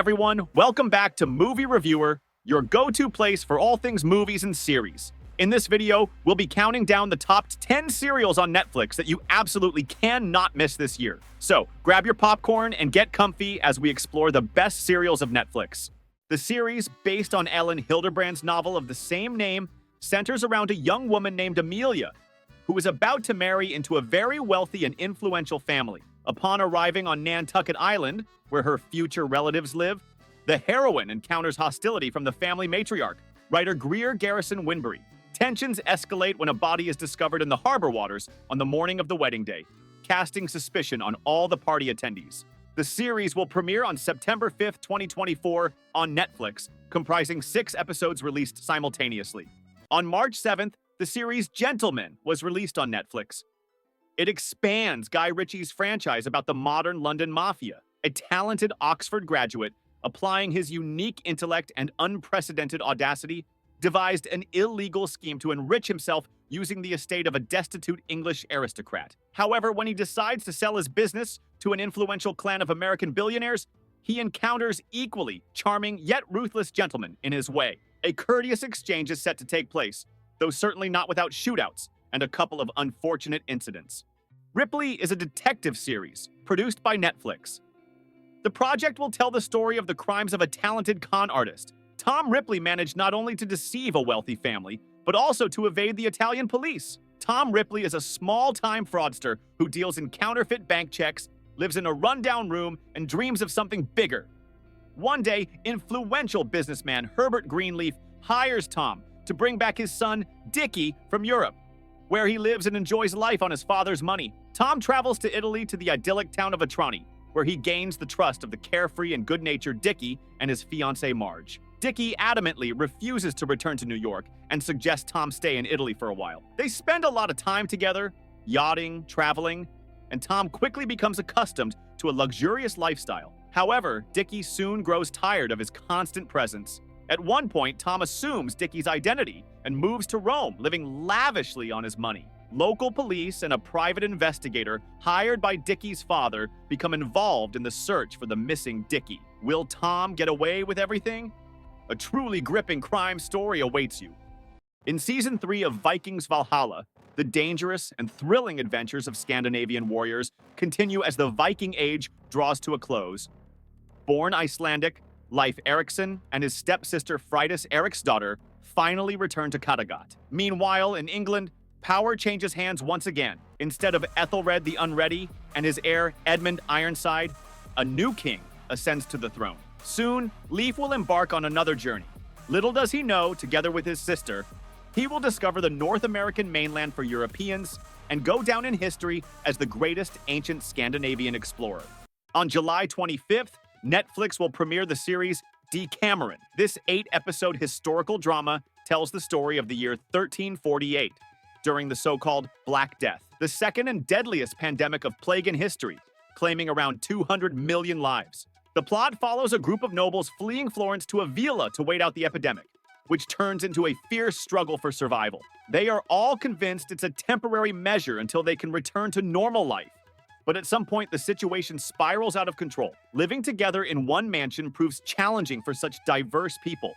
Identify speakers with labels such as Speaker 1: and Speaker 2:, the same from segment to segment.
Speaker 1: everyone, welcome back to Movie Reviewer, your go-to place for all things movies and series. In this video, we'll be counting down the top 10 serials on Netflix that you absolutely cannot miss this year. So, grab your popcorn and get comfy as we explore the best serials of Netflix. The series, based on Ellen Hilderbrand's novel of the same name, centers around a young woman named Amelia, who is about to marry into a very wealthy and influential family. Upon arriving on Nantucket Island, where her future relatives live, the heroine encounters hostility from the family matriarch, writer Greer Garrison Winbury. Tensions escalate when a body is discovered in the harbor waters on the morning of the wedding day, casting suspicion on all the party attendees. The series will premiere on September 5th, 2024 on Netflix, comprising 6 episodes released simultaneously. On March 7th, the series Gentlemen was released on Netflix. It expands Guy Ritchie's franchise about the modern London mafia, a talented Oxford graduate, applying his unique intellect and unprecedented audacity, devised an illegal scheme to enrich himself using the estate of a destitute English aristocrat. However, when he decides to sell his business to an influential clan of American billionaires, he encounters equally charming yet ruthless gentlemen in his way. A courteous exchange is set to take place, though certainly not without shootouts and a couple of unfortunate incidents. Ripley is a detective series produced by Netflix. The project will tell the story of the crimes of a talented con artist. Tom Ripley managed not only to deceive a wealthy family, but also to evade the Italian police. Tom Ripley is a small-time fraudster who deals in counterfeit bank checks, lives in a rundown room, and dreams of something bigger. One day, influential businessman Herbert Greenleaf hires Tom to bring back his son, Dickie, from Europe, where he lives and enjoys life on his father's money. Tom travels to Italy to the idyllic town of Atrani, where he gains the trust of the carefree and good-natured Dickie and his fiancée Marge. Dickie adamantly refuses to return to New York and suggests Tom stay in Italy for a while. They spend a lot of time together, yachting, traveling, and Tom quickly becomes accustomed to a luxurious lifestyle. However, Dickie soon grows tired of his constant presence. At one point, Tom assumes Dickie's identity and moves to Rome, living lavishly on his money. Local police and a private investigator hired by Dickie's father become involved in the search for the missing Dickie. Will Tom get away with everything? A truly gripping crime story awaits you. In Season 3 of Vikings Valhalla, the dangerous and thrilling adventures of Scandinavian warriors continue as the Viking Age draws to a close. Born Icelandic, Leif Erikson and his stepsister Freydis Eriksdottir finally return to Kattegat. Meanwhile, in England, power changes hands once again. Instead of Ethelred the Unready and his heir Edmund Ironside, a new king ascends to the throne. Soon, Leif will embark on another journey. Little does he know, together with his sister, he will discover the North American mainland for Europeans and go down in history as the greatest ancient Scandinavian explorer. On July 25th, Netflix will premiere the series Decameron. This 8-episode historical drama tells the story of the year 1348, during the so-called Black Death, the second and deadliest pandemic of plague in history, claiming around 200 million lives. The plot follows a group of nobles fleeing Florence to a villa to wait out the epidemic, which turns into a fierce struggle for survival. They are all convinced it's a temporary measure until they can return to normal life. But at some point, the situation spirals out of control. Living together in one mansion proves challenging for such diverse people,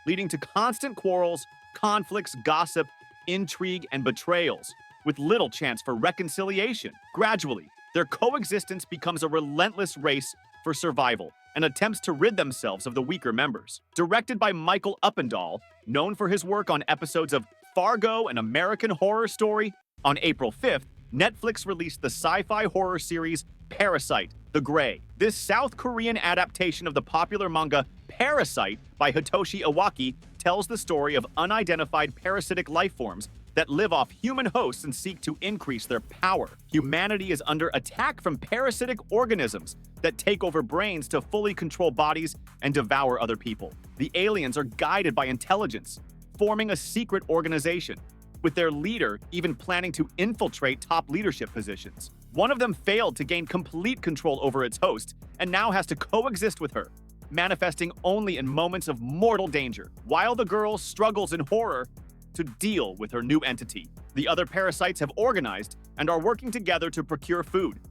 Speaker 1: leading to constant quarrels, conflicts, gossip, intrigue, and betrayals, with little chance for reconciliation. Gradually, their coexistence becomes a relentless race for survival and attempts to rid themselves of the weaker members. Directed by Michael Uppendahl, known for his work on episodes of Fargo and American Horror Story, on April 5th, Netflix released the sci-fi horror series Parasite: The Grey. This South Korean adaptation of the popular manga Parasite by Hitoshi Iwaki tells the story of unidentified parasitic life forms that live off human hosts and seek to increase their power. Humanity is under attack from parasitic organisms that take over brains to fully control bodies and devour other people. The aliens are guided by intelligence, forming a secret organization, with their leader even planning to infiltrate top leadership positions. One of them failed to gain complete control over its host and now has to coexist with her, manifesting only in moments of mortal danger, while the girl struggles in horror to deal with her new entity. The other parasites have organized and are working together to procure food,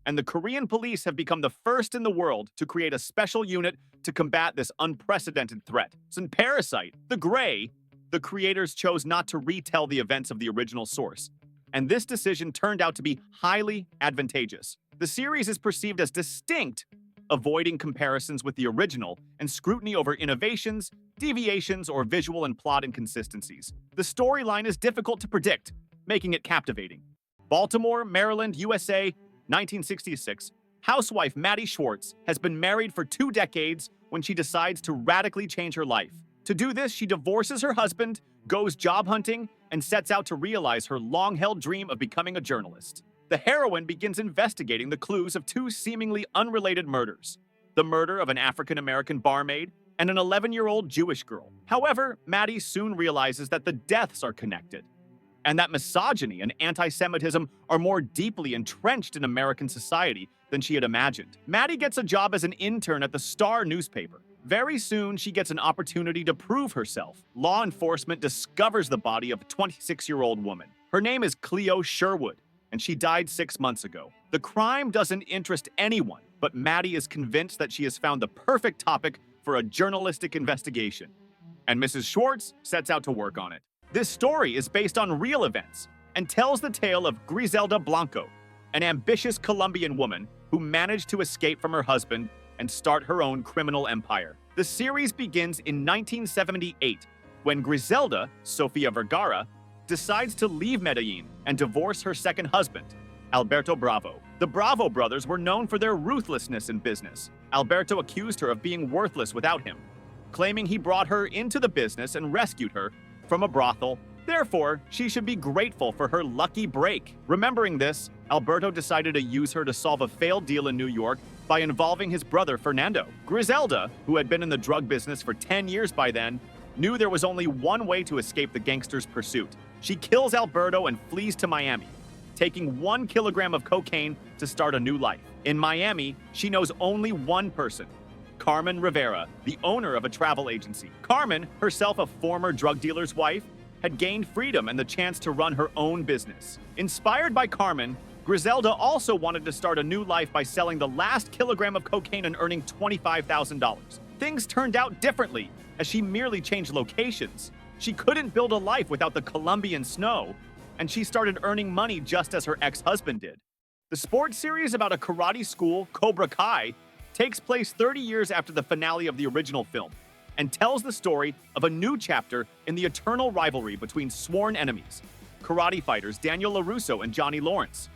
Speaker 1: and the Korean police have become the first in the world to create a special unit to combat this unprecedented threat. So in Parasite, The Gray, the creators chose not to retell the events of the original source, and this decision turned out to be highly advantageous. The series is perceived as distinct, avoiding comparisons with the original and scrutiny over innovations, deviations, or visual and plot inconsistencies. The storyline is difficult to predict, making it captivating. Baltimore, Maryland, USA, 1966. Housewife Maddie Schwartz has been married for 2 decades when she decides to radically change her life. To do this, she divorces her husband, goes job hunting, and sets out to realize her long-held dream of becoming a journalist. The heroine begins investigating the clues of 2 seemingly unrelated murders: the murder of an African-American barmaid and an 11-year-old Jewish girl. However, Maddie soon realizes that the deaths are connected, and that misogyny and anti-Semitism are more deeply entrenched in American society than she had imagined. Maddie gets a job as an intern at the Star newspaper. Very soon, she gets an opportunity to prove herself. Law enforcement discovers the body of a 26-year-old woman. Her name is Cleo Sherwood, and she died 6 months ago. The crime doesn't interest anyone, but Maddie is convinced that she has found the perfect topic for a journalistic investigation, and Mrs. Schwartz sets out to work on it. This story is based on real events and tells the tale of Griselda Blanco, an ambitious Colombian woman who managed to escape from her husband and start her own criminal empire. The series begins in 1978 when Griselda, Sofia Vergara, decides to leave Medellin and divorce her second husband, Alberto Bravo. The Bravo brothers were known for their ruthlessness in business. Alberto accused her of being worthless without him, claiming he brought her into the business and rescued her from a brothel. Therefore, she should be grateful for her lucky break. Remembering this, Alberto decided to use her to solve a failed deal in New York by involving his brother Fernando. Griselda, who had been in the drug business for 10 years by then, knew there was only one way to escape the gangsters' pursuit. She kills Alberto and flees to Miami, taking 1 kilogram of cocaine to start a new life. In Miami, she knows only one person: Carmen Rivera, the owner of a travel agency. Carmen, herself a former drug dealer's wife, had gained freedom and the chance to run her own business. Inspired by Carmen, Griselda also wanted to start a new life by selling the last kilogram of cocaine and earning $25,000. Things turned out differently, as she merely changed locations. She couldn't build a life without the Colombian snow, and she started earning money just as her ex-husband did. The sports series about a karate school, Cobra Kai, takes place 30 years after the finale of the original film and tells the story of a new chapter in the eternal rivalry between sworn enemies, karate fighters Daniel LaRusso and Johnny Lawrence.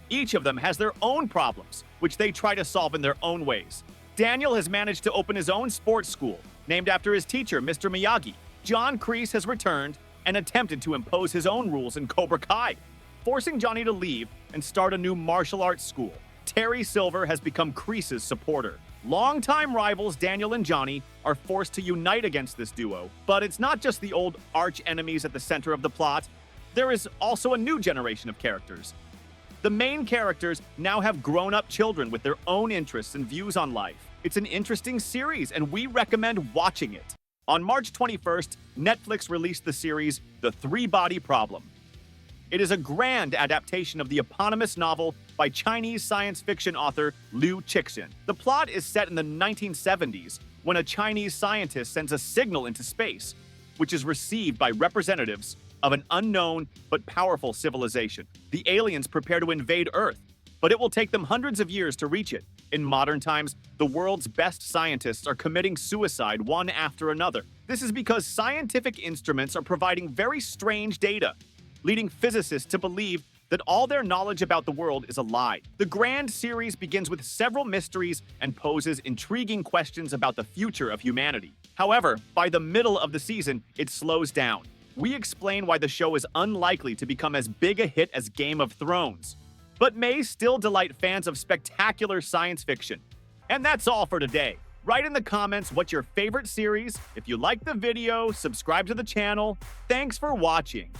Speaker 1: Each of them has their own problems, which they try to solve in their own ways. Daniel has managed to open his own sports school, named after his teacher, Mr. Miyagi. John Kreese has returned and attempted to impose his own rules in Cobra Kai, forcing Johnny to leave and start a new martial arts school. Terry Silver has become Kreese's supporter. Longtime rivals Daniel and Johnny are forced to unite against this duo, but it's not just the old arch-enemies at the center of the plot. There is also a new generation of characters. The main characters now have grown-up children with their own interests and views on life. It's an interesting series, and we recommend watching it. On March 21st, Netflix released the series The Three-Body Problem. It is a grand adaptation of the eponymous novel by Chinese science fiction author Liu Cixin. The plot is set in the 1970s when a Chinese scientist sends a signal into space, which is received by representatives of an unknown but powerful civilization. The aliens prepare to invade Earth, but it will take them hundreds of years to reach it. In modern times, the world's best scientists are committing suicide one after another. This is because scientific instruments are providing very strange data, leading physicists to believe that all their knowledge about the world is a lie. The grand series begins with several mysteries and poses intriguing questions about the future of humanity. However, by the middle of the season, it slows down. We explain why the show is unlikely to become as big a hit as Game of Thrones, but may still delight fans of spectacular science fiction. And that's all for today. Write in the comments what's your favorite series. If you liked the video, subscribe to the channel. Thanks for watching.